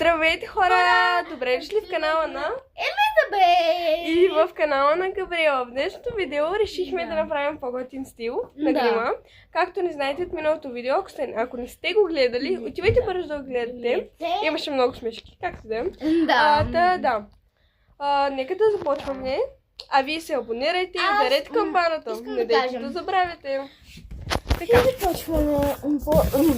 Здравейте хора! Добре дошли в канала на Елизабет! и в канала на Габриела. В днешното видео решихме да направим по-готин стил на грима. Както не знаете от миналото видео, ако не сте го гледали, отивайте бързо да го гледате. Имаше много смешки, както да. Нека да започваме. А вие се абонирайте и ударете камбаната. Не дейте да забравяте. Така започваме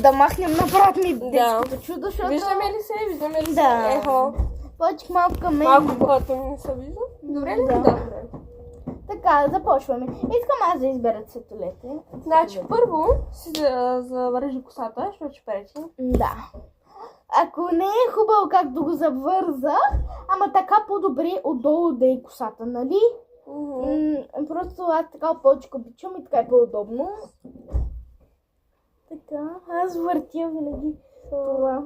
да махнем направо ми детското чудо, защото... Виждаме ли се? Виждаме ли се? Да. Ехо. Почек малко към мен. Малко хората ми не са вижда. Добре ли? Да. Добре. Така, започваме. Искам аз да избера цветолете. Значи първо си завържи косата, защото ще пречи. Да. Ако не е хубаво как да го завърза, ама така по-добре отдолу да е косата, нали? Просто аз така повече обичам и така е по-удобно. Така, аз въртя винаги това.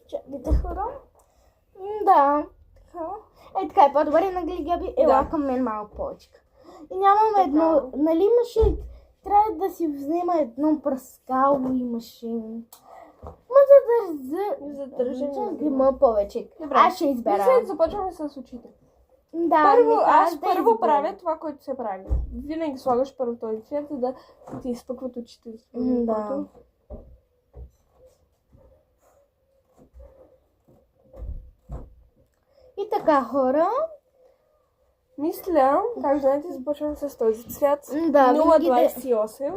Чакайте хора. Да, така. Така е по-добре, нали, Габи? Ела към мен малко повече. И нямам едно, нали имаше, трябва да си взема едно пръскало имаше. Задържа грима повече. Добре. Аз ще избера. Мисля, започваме с очите. Да, аз първо правя това, което се прави. Винаги слагаш първо този цвет, за да ти изпъкват очите. Да. И така, хора. Мисля, как знаете, започвам с този цвят. Да, 0,28.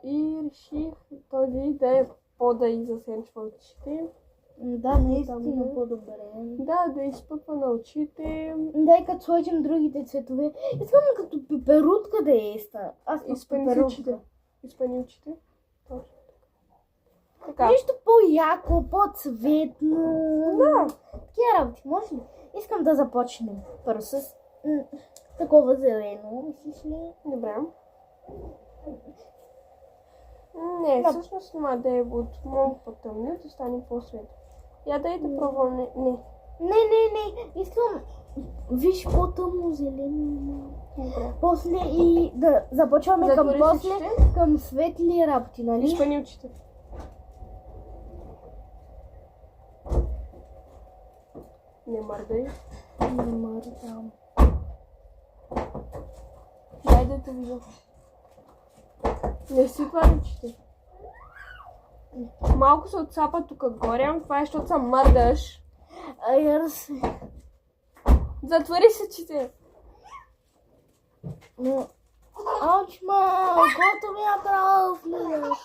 И реших този да е да и засенчва очите. Да, наистина по-добре. Да изпъква на очите. Да, и като сложим другите цветове. Искам като пеперутка да е ста. Аз изпъни очите. Изпъни очите. Точно така. Нещо по-яко, по-цветно. Да. Такива работи, може ли? Искам да започнем първо с такова зелено, мислиш ли? Добре. Не, всъщност няма да е от много по-тъмно, да стане по-светло. Я да пробвам. Не. Искам, виж, по-тъмно зелено. После и да започваме към светли работи, нали? Изпъни очите. Не мърдай. Не мърдам. Дай да те видя. Не си това очите. Малко се отцапа тук горе, ама това е, защото се мърдаш. Затвори се очите. Ауч, ма, който ми направо влизаш.